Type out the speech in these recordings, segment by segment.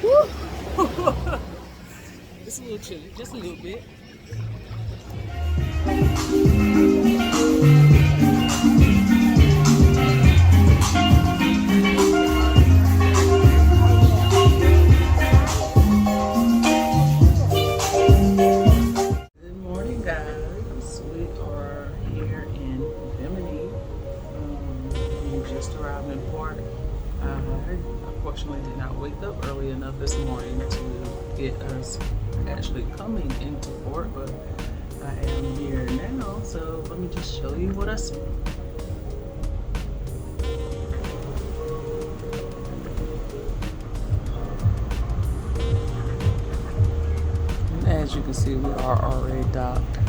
It's a little chilly, just a little bit. Good morning, guys. We are here in Bimini. We just arrived in port. I unfortunately did not wake up early enough this morning to get us actually coming into port, but I am here now, so let me just show you what I see. And as you can see, we are already docked.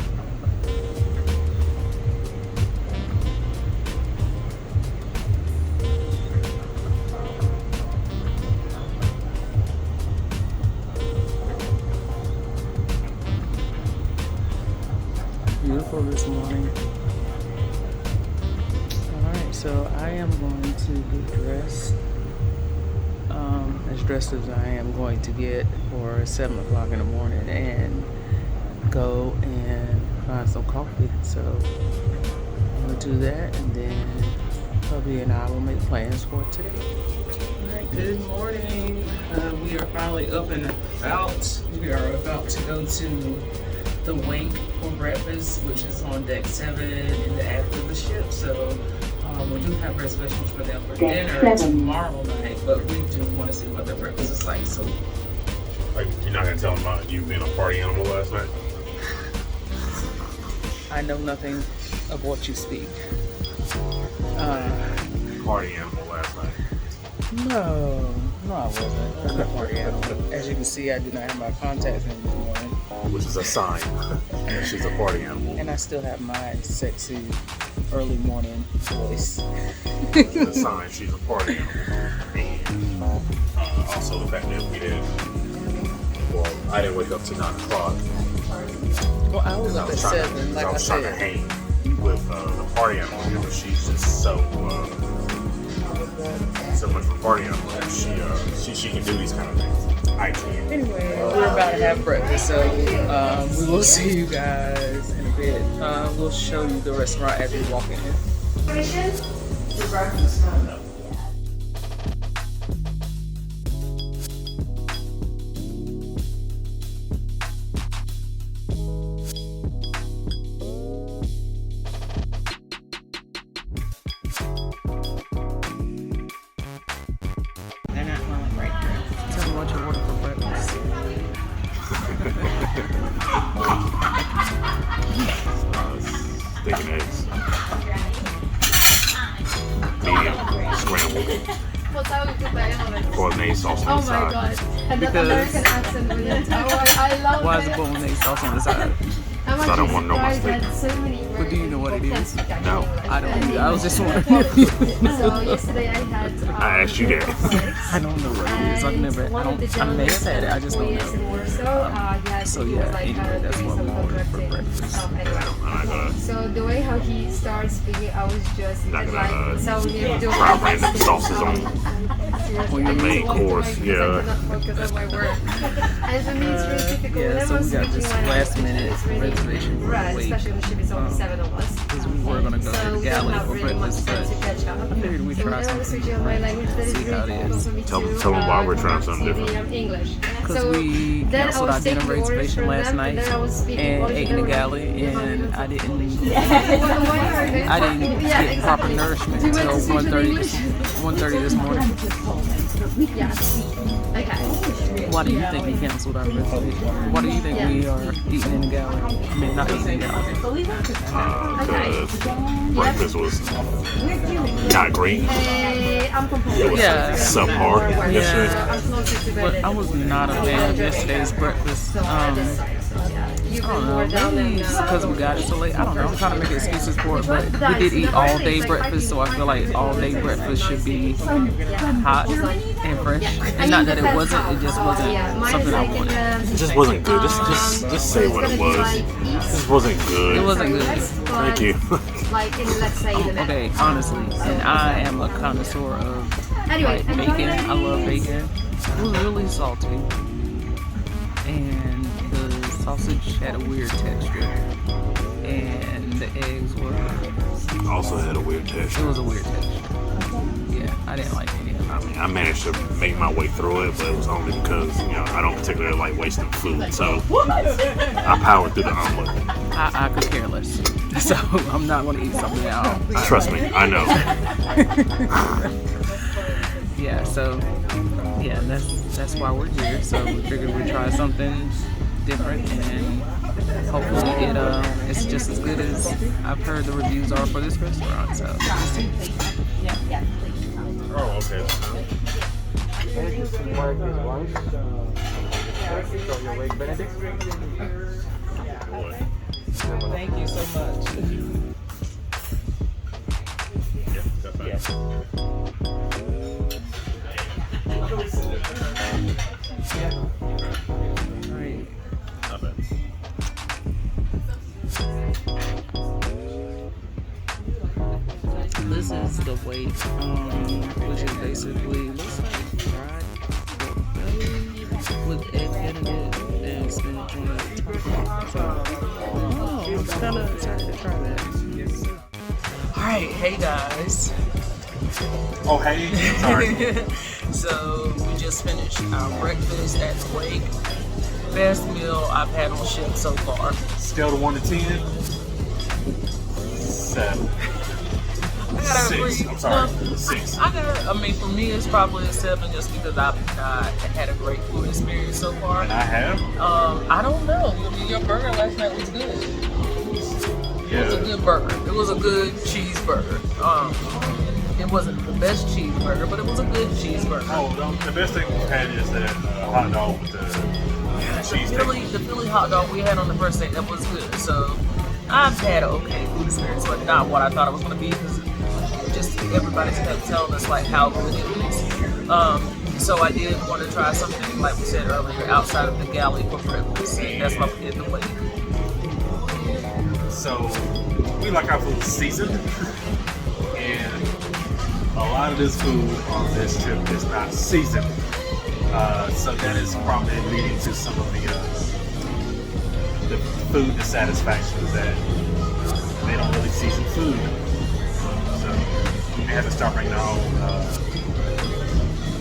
Beautiful this morning. Alright, so I am going to get dressed, as dressed as I am going to get for 7 o'clock in the morning and go and find some coffee. So I'm going to do that, and then Hubby and I will make plans for today. Alright, good morning. We are finally up and about. We are about to go to the Wake for breakfast, which is on deck 7 in the aft of the ship. So we do have reservations for them for dinner tomorrow night, but we do want to see what their breakfast is like. So, like, you're not gonna tell them about you being a party animal last night? I know nothing of what you speak. Party animal last night. No, I wasn't. I'm not a party animal. As you can see, I do not have my contacts in this morning. Which is a sign that she's a party animal. And I still have my sexy early morning voice. Which is a sign she's a party animal. And also the fact that I didn't wake up to 9 o'clock. Well, I was up at 7, like I was trying to said. hang with the party animal here, but she's just so much of a party animal that she can do these kind of things. I can't. Anyway, we're about to have breakfast, so we will see you guys in a bit. We'll show you the restaurant as we walk in. The breakfast coming up. They're not going right through. Tell me what you order for breakfast. Steak and eggs. Medium scrambled. Bolognese sauce on the side. Oh my god. And that Because- American accent with it. Oh, I love Why it. is the bolognese sauce on the side? I'm I don't want to know my surprised steak. that so many But do you know what it is? No. I don't either. I was just wondering. So yesterday I had I asked you that. I don't know what it is. I've never, I may have had it. I just don't know. So yeah, anyway, that's what we ordered for breakfast. So the way how he started speaking, I was just Not gonna, like, so we have to do try random sauces on the main course, yeah. I cannot focus on my work. And for me, it's really difficult. Yeah, so we got this last minute it's really reservation for right, the Wake. especially when the ship is only 7 of us. Because we were going to go to the So we don't galley have for really much breakfast, time but to catch up. I figured we'd So try whenever something switching on my language, that is see really how it difficult is. for me Tell to them why we're trying continue something different. in English. Because So we then I canceled was our dinner taking orders reservation from last them, night and then I was speaking and Polish, ate in and the they were- galley, and I didn't Yeah, get proper nourishment We went until to switch to 1:30 English. 1:30 this morning. Yeah. Okay. Why do you think we canceled our reservation? Why do you think we are eating in the galley? I mean, not eating in the galley. Because breakfast was not great. I'm composed. It was Yeah. subpar yesterday. I'm closer to But bed. I was not a fan of yesterday's breakfast. So I decided. I You've don't been know, more down maybe than because we got it so late. I don't know. I'm trying to make excuses for it, but we did eat all day breakfast, so I feel like all day breakfast should be hot and fresh. And not that it wasn't, it just wasn't something I wanted. It just wasn't good. Just say what it was. It just wasn't good. It wasn't good. Thank you. Like in, let's say, the next. Okay, honestly, and I am a connoisseur of like bacon. I love bacon. It was really salty, and the sausage had a weird texture, and the eggs were Also had a weird texture. it was a weird texture. Yeah, I didn't like any of it. I mean, I managed to make my way through it, but it was only because, you know, I don't particularly like wasting food. So I powered through the omelet. I could care less, so I'm not going to eat something at all. Trust me, I know. Yeah, so yeah, that's why we're here. So we figured we'd try something different, and hopefully it's just as good as I've heard the reviews are for this restaurant. So we'll see. Oh, okay. Thank you so much. Yeah, that's fine. Right. Not bad. This is the weight, which is basically looks like fried pork belly with egg benedict and spinach on the top. So, I'm kind of excited to try that. All right, hey guys. Oh, hey. Sorry. So we just finished our breakfast at the wake. Best meal I've had on ship so far. Scale of 1 to 10. 7. I gotta 6. agree. I'm sorry. 6. I mean, for me, it's probably a 7 just because I've had a great food experience so far. And I have. I don't know. I mean, your burger last night was good. It was a good burger. It was a good cheeseburger. It wasn't the best cheeseburger, but it was a good cheeseburger. Oh, the best thing we've had is that hot dog with the cheese. The Philly hot dog we had on the first day, that was good. So I've had an okay food experience, but not what I thought it was going to be because just everybody's kept telling us like how good it is. So I did want to try something like we said earlier outside of the galley for breakfast, and that's why we did the wake. So we like our food seasoned, and a lot of this food on this trip is not seasoned. So that is probably leading to some of the food dissatisfactions that they don't really season food. So they have to start bringing their own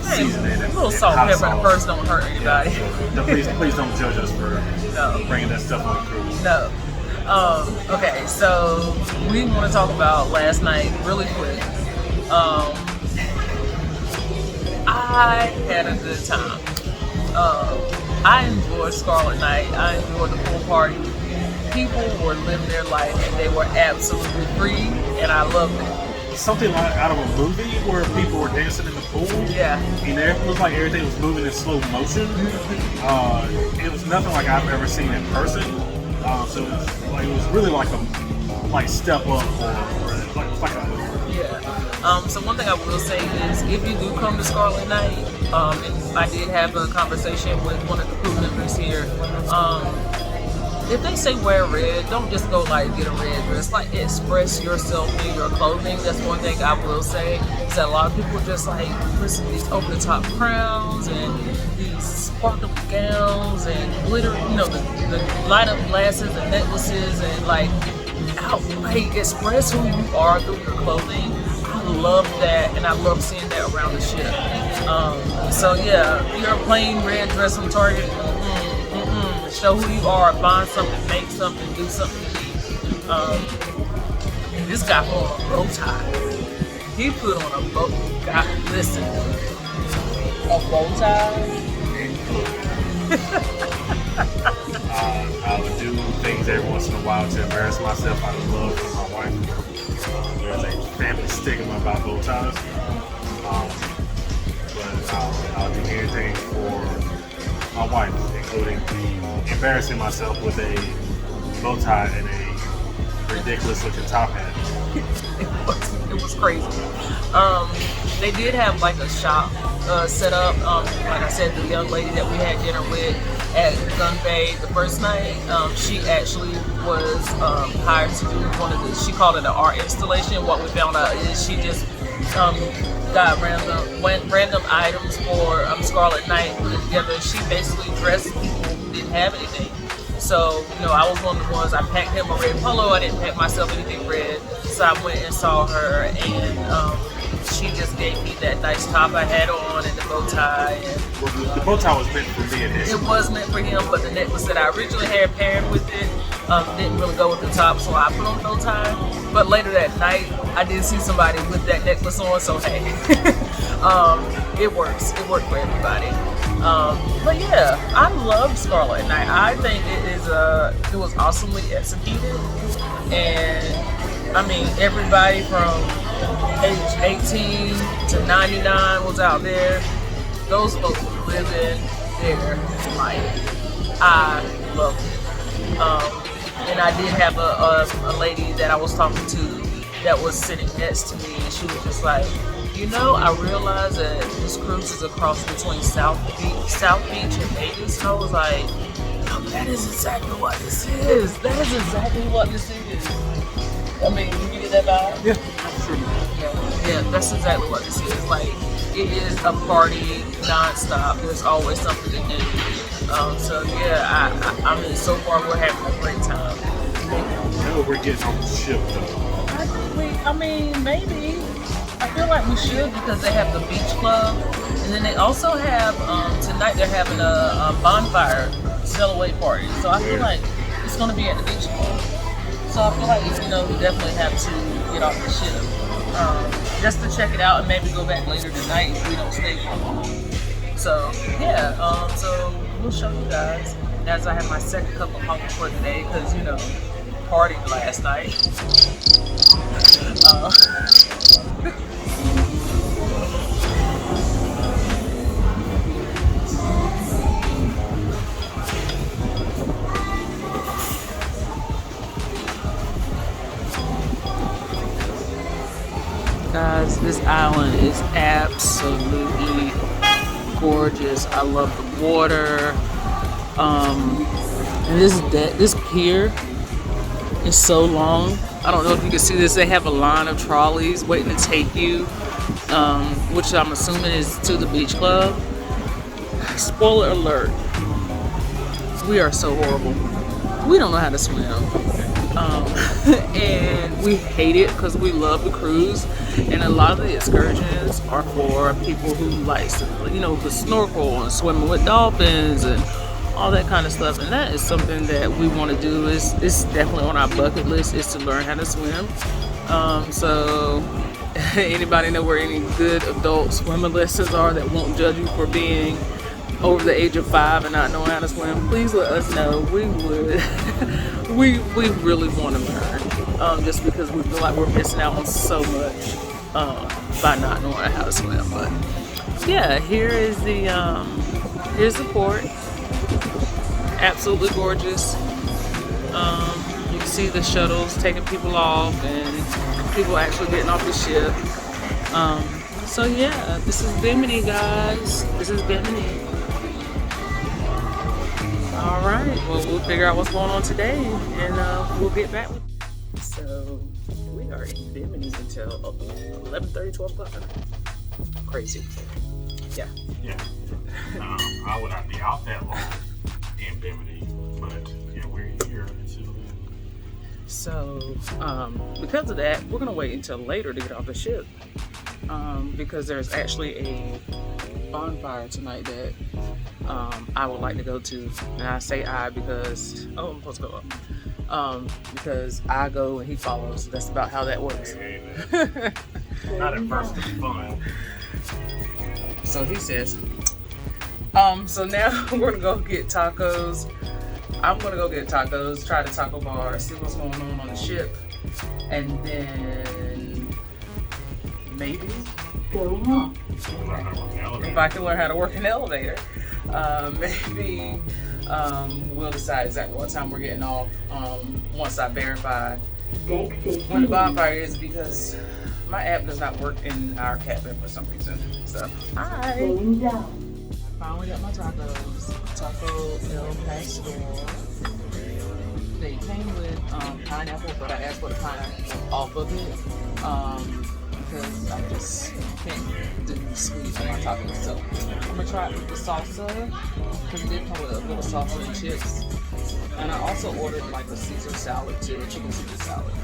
seasoning. A little salt and pepper at first don't hurt anybody. Yeah, so please don't judge us for bringing that stuff on the cruise. No. Okay, so we want to talk about last night really quick. I had a good time. I enjoyed Scarlet Night. I enjoyed the pool party. People were living their life and they were absolutely free, and I loved it. Something like out of a movie where people were dancing in the pool. Yeah. And it looked like everything was moving in slow motion. It was nothing like I've ever seen in person. So it was really like a step up or like a movie. Yeah. So one thing I will say is if you do come to Scarlet Night, and I did have a conversation with one of the crew members here, if they say wear red, don't just go like get a red dress. Like express yourself in your clothing. That's one thing I will say. Is that a lot of people just like listen to these over the top crowns and these sparkly gowns and glitter, the light up glasses and necklaces and like express who you are through your clothing. I love that, and I love seeing that around the ship. So yeah, you're a plain red dress from Target. Show who you are, find something, make something, do something. This guy put on a bow tie. He put on a bow tie. Listen, a bow tie. I would do things every once in a while to embarrass myself out of love for my wife. There's a family stigma about bow ties. But I'll do anything for my wife, including embarrassing myself with a bow tie and a ridiculous looking top hat. It was crazy. They did have like a shop set up. Like I said, the young lady that we had dinner with at Gun Bay the first night, she actually was hired to do one of the, she called it an art installation. What we found out is she just got random items for Scarlet Night, put it together. She basically dressed people who didn't have anything. So, I was one of the ones, I packed him a red polo, I didn't pack myself anything red. So I went and saw her, and she just gave me that nice top I had on and the bow tie. And, the bow tie was meant for me and him. It was meant for him, but the necklace that I originally had paired with it didn't really go with the top, so I put on the bow tie. But later that night, I did see somebody with that necklace on, so hey, it works. It worked for everybody. But yeah, I love Scarlet Night. I think it was awesomely executed, and I mean everybody from age 18 to 99 was out there. Those folks were living their life. I loved it. And I did have a lady that I was talking to that was sitting next to me, and she was just like, I realized that this cruise is a cross between South Beach and Vegas. And I was like, that is exactly what this is. That is exactly what this is. I mean, did you get that vibe? Yeah. Yeah, that's exactly what this is. Like, it is a party nonstop. There's always something to do. So yeah, I mean, so far we're having a great time. Now we're getting on the ship though. Maybe. I feel like we should, because they have the beach club, and then they also have tonight they're having a bonfire sail away party. So I feel like it's going to be at the beach club. So I feel like we definitely have to get off the ship just to check it out and maybe go back later tonight if we don't stay for long. So yeah, so we'll show you guys as I have my second cup of coffee for today, because partied last night. Guys, this island is absolutely gorgeous. I love the water. And this pier is so long. I don't know if you can see this. They have a line of trolleys waiting to take you, which I'm assuming is to the beach club. Spoiler alert, we are so horrible. We don't know how to swim. And we hate it because we love the cruise, and a lot of the excursions are for people who like, the snorkel and swimming with dolphins and all that kind of stuff. And that is something that we want to do. It's definitely on our bucket list, is to learn how to swim. So anybody know where any good adult swimming lessons are that won't judge you for being over the age of 5 and not knowing how to swim? Please let us know. We would we really want to learn, just because we feel like we're missing out on so much by not knowing how to swim. But yeah, here's the port. Absolutely gorgeous. You can see the shuttles taking people off and people actually getting off the ship. So yeah, this is Bimini, guys. This is Bimini. All right, well, we'll figure out what's going on today, and we'll get back with you. So we are in Bimini until 11:30, 12 o'clock. Crazy. Yeah. Yeah. I would not be out that long in Bimini, but yeah, we're here until then. So because of that, we're gonna wait until later to get off the ship, because there's actually a bonfire tonight that I would like to go to. And I say I because I'm supposed to go up, because I go and he follows. That's about how that works. Not at first, it's fun. So he says. So now we're gonna go get tacos. I'm gonna go get tacos, try the taco bar, see what's going on the ship, and then maybe go home. If I can learn how to work an elevator, maybe we'll decide exactly what time we're getting off once I verify when the bonfire is, because my app does not work in our cabin for some reason. So, hi. Finally got my tacos. Taco El Pastor. They came with pineapple, but I asked for the pineapple off of it. because I just can't do sweet on my tacos. So I'm gonna try it with the salsa because it did come with a little salsa and chips. And I also ordered like a Caesar salad too, a chicken Caesar salad.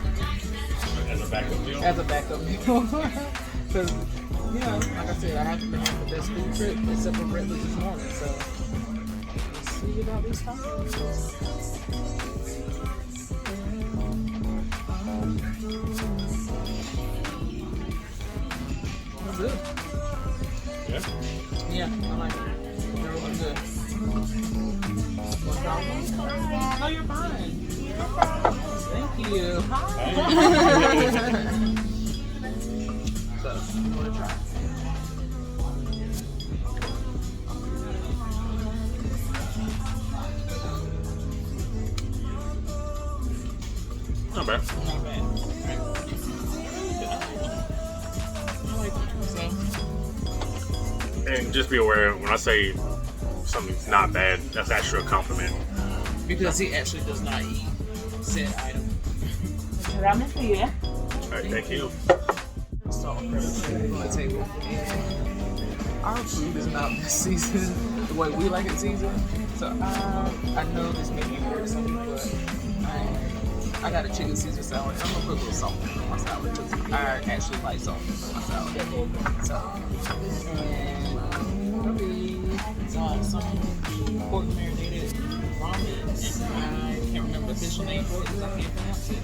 As a backup meal? As a backup meal. Because, you know, like I said, I haven't been on the best food trip except for breakfast this morning. So let's see about these tacos. Good. Yeah? Yeah, I like it. They're really good. No, you're fine. Thank you. So, you want to try? Not bad. Not bad. I like it. So, And just be aware when I say something's not bad, that's actually a compliment. because he actually does not eat said item. Ramen for you, yeah? Alright, thank you. Salt and pepper on the table. And our food is not seasoned the way we like it seasoned. So I know this may be weird to some people, but I got a chicken Caesar salad. I'm gonna put a little salt on my salad because I actually like salt on my salad. So and probably some pork marinated ramen. And I can't remember the official name for it because I can't pronounce it.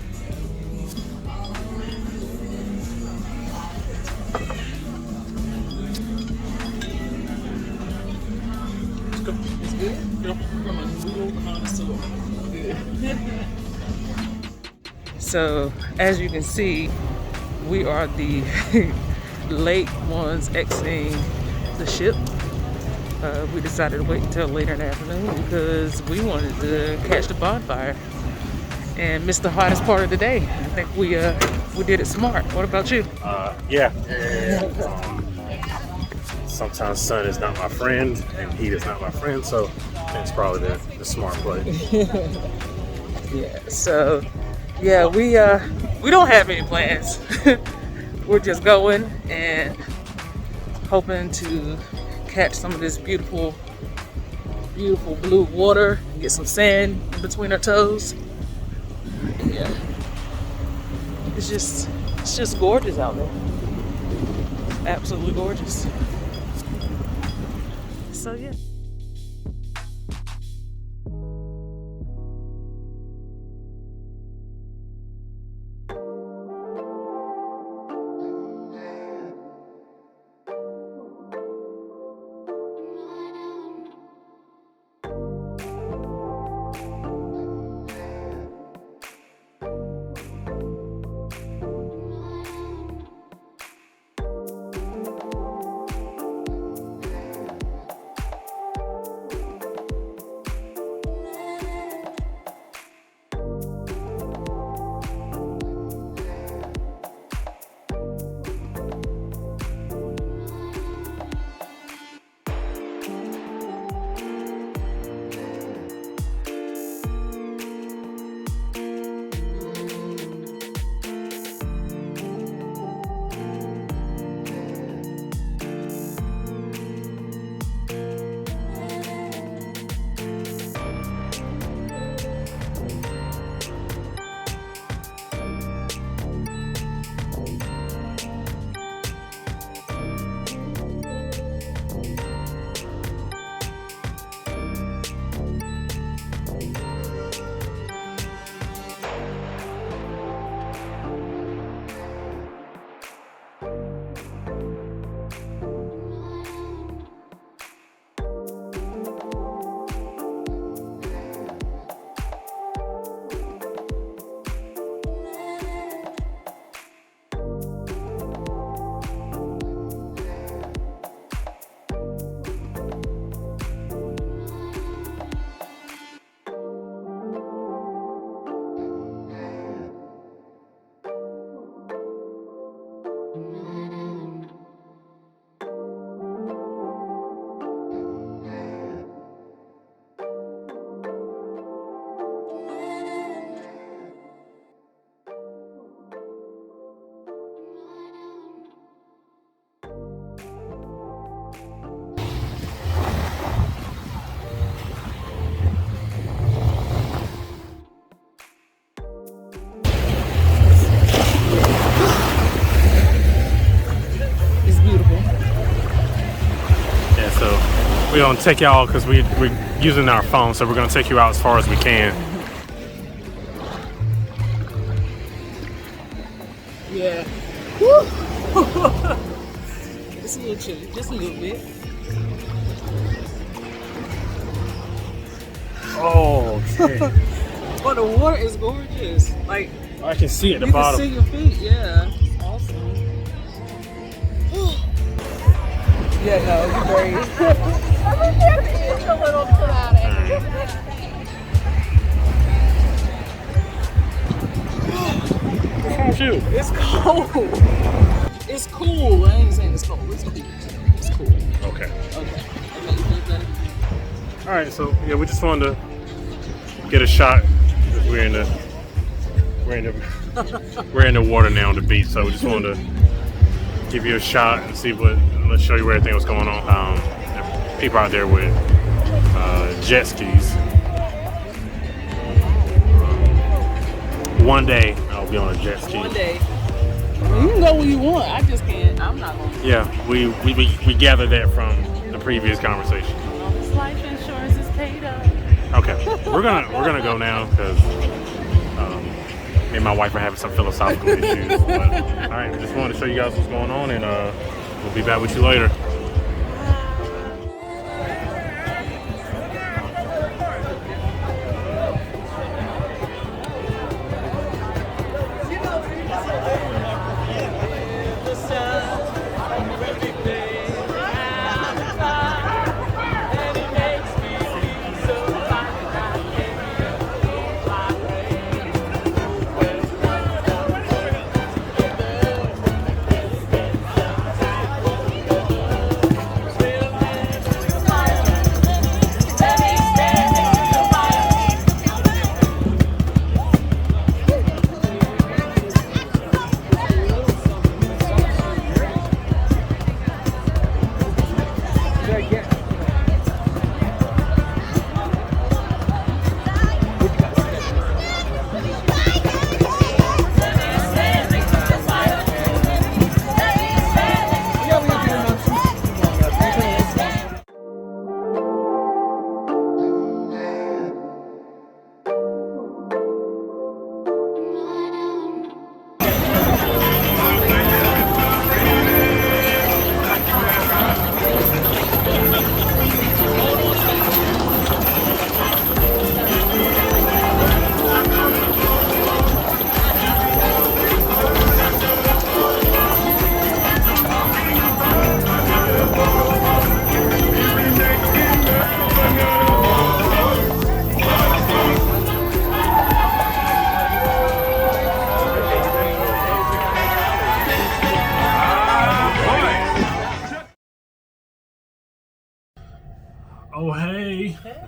It's good? From a noodle connoisseur. Good. So, as you can see, we are the late ones exiting the ship. We decided to wait until later in the afternoon because we wanted to catch the bonfire and miss the hottest part of the day. I think we did it smart. What about you? Yeah. Sometimes sun is not my friend and heat is not my friend, so that's probably the smart play. Yeah. So, yeah, we don't have any plans. We're just going and hoping to catch some of this beautiful, beautiful blue water, get some sand in between our toes. Yeah. It's just gorgeous out there. Absolutely gorgeous. So yeah. gonna take y'all because we're using our phone, so we're gonna take you out as far as we can. Yeah. Woo! It's a little chilly, just a little bit. Oh, okay. But the water is gorgeous. Like, I can see at the you bottom. can see your feet. Yeah, it's awesome. Yeah, no, it's great. It's a little dramatic. What's wrong with you? It's cold. It's cool. I ain't saying it's cold. It's cool. It's cool. Okay. Okay. You feel better? All right, so yeah, we just wanted to get a shot. We're in the water now on the beach, so we just wanted to give you a shot and see let's show you where everything was going on. There are people out there with jet skis. One day I'll be on a jet ski. One day. You can go where you want. I just can't. I'm not going to. Yeah, we gathered that from the previous conversation. His life insurance is paid up. Okay, we're gonna go now because me and my wife are having some philosophical issues. But, all right, just wanted to show you guys what's going on, and we'll be back with you later. Oh, hey. Hey,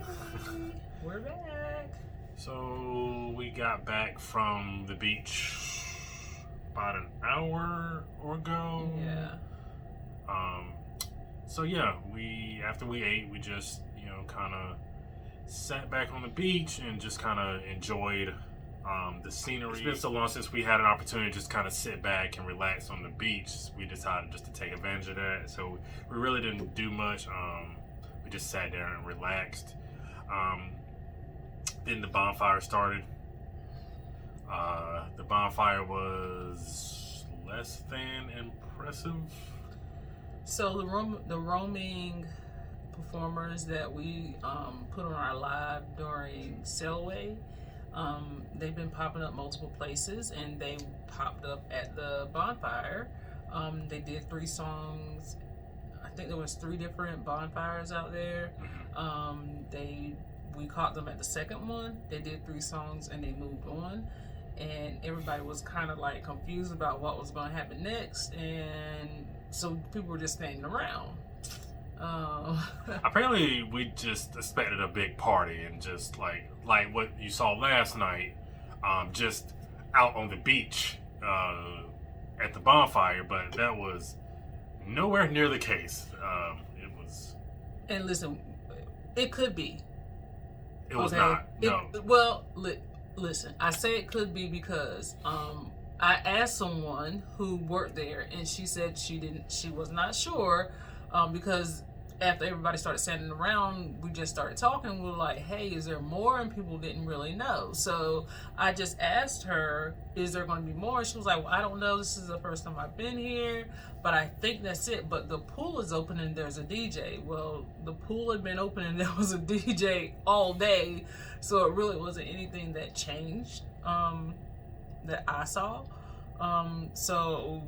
we're back. So we got back from the beach about an hour ago. Yeah. So yeah, after we ate, we just kind of sat back on the beach and just kind of enjoyed the scenery. It's been so long since we had an opportunity to just kind of sit back and relax on the beach. We decided just to take advantage of that. So we really didn't do much. We just sat there and relaxed. Then the bonfire started. The bonfire was less than impressive. So the roaming performers that we put on our live during Sailaway, they've been popping up multiple places, and they popped up at the bonfire. They did 3 songs. I think there was 3 different bonfires out there. We caught them at the second one. They did 3 songs and they moved on, and everybody was kind of like confused about what was going to happen next, and so people were just standing around. Apparently, we just expected a big party and just like what you saw last night, just out on the beach at the bonfire, but that was nowhere near the case. It was. And listen, it could be. It was not. No. Well, listen. I say it could be because I asked someone who worked there, and she said she was not sure because after everybody started standing around, we just started talking. We were like, hey, is there more? And people didn't really know. So I just asked her, is there going to be more? She was like, well, I don't know. This is the first time I've been here, but I think that's it. But the pool is open and there's a DJ. Well, the pool had been open and there was a DJ all day. So it really wasn't anything that changed that I saw. So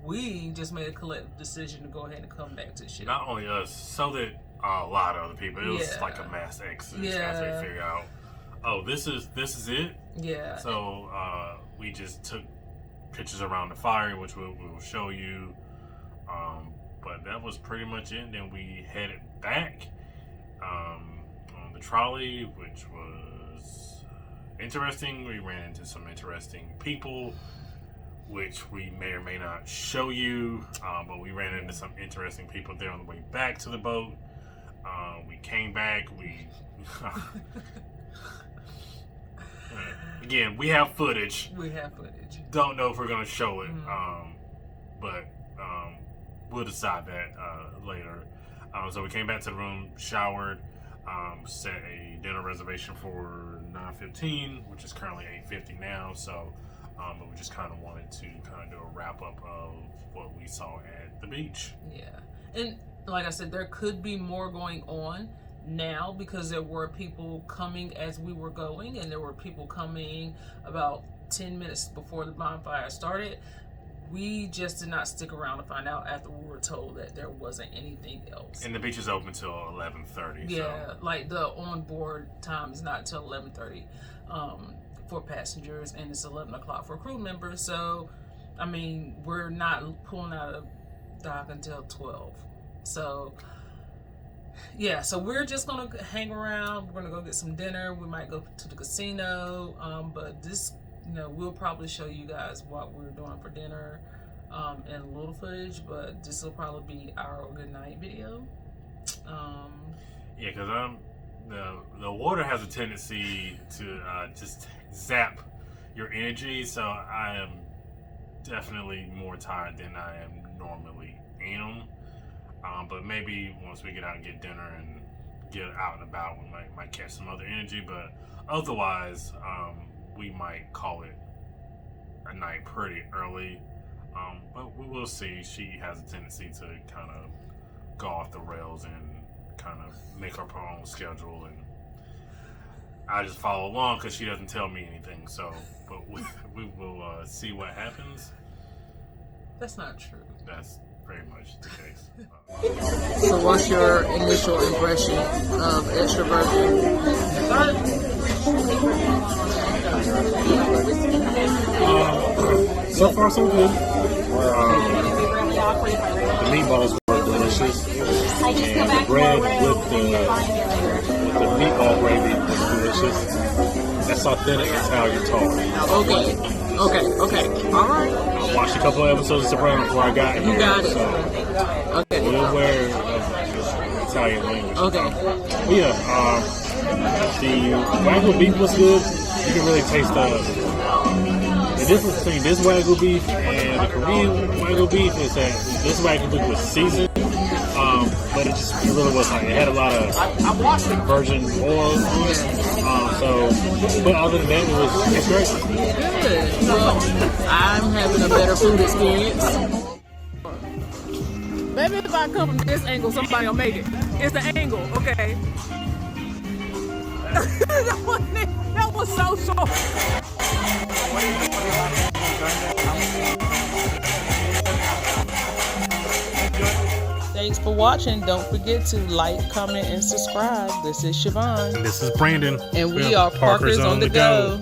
we just made a collective decision to go ahead and come back to shit. Not only us, so that a lot of other people. It was like a mass exodus as they figure out, oh, this is it. Yeah. So we just took pictures around the fire, which we will show you. But that was pretty much it. Then we headed back on the trolley, which was interesting. We ran into some interesting people, which we may or may not show you, but we ran into some interesting people there on the way back to the boat. We came back, again, we have footage. Don't know if we're going to show it, but we'll decide that later. So we came back to the room, showered, set a dinner reservation for 9:15, which is currently 8:50 now, so but we just kind of wanted to kind of do a wrap up of what we saw at the beach. Yeah. And like I said, there could be more going on now because there were people coming as we were going, and there were people coming about 10 minutes before the bonfire started. We just did not stick around to find out after we were told that there wasn't anything else. And the beach is open till 11:30. Yeah, so. like the on-board time is not until 11:30 for passengers, and it's 11 o'clock for crew members. So, I mean, we're not pulling out of dock until 12. So, yeah, so we're just going to hang around. We're going to go get some dinner. We might go to the casino, but this, we'll probably show you guys what we're doing for dinner and a little footage, but this will probably be our good night video. Yeah, because the water has a tendency to just zap your energy, so I am definitely more tired than I am normally am. But maybe once we get out and get dinner and get out and about, we might catch some other energy, but otherwise we might call it a night pretty early, but we will see. She has a tendency to kind of go off the rails and kind of make up her own schedule, and I just follow along because she doesn't tell me anything. So, but we will see what happens. That's not true. That's very much the case. So what's your initial impression of Extra Virgin? So far, so good. The meatballs were delicious, and the bread with the meatball gravy was delicious. That's authentic Italian talk. Okay. All right. I watched a couple of episodes of Sopranos before I got here. You got it. So Okay. we're aware of Italian language. Okay. But yeah, the Wagyu beef was good. You can really taste the difference between this Wagyu beef and the Korean Wagyu beef is that this Wagyu beef was seasoned, but it really was like, it had a lot of virgin oil on it. But other than that, it's great. Good. Well, I'm having a better food experience. Maybe if I come from this angle, somebody will make it. It's the angle, okay. That was so short. Thanks for watching. Don't forget to like, comment, and subscribe. This is Siobhan. And this is Brandon. And we are Parkers on the Go.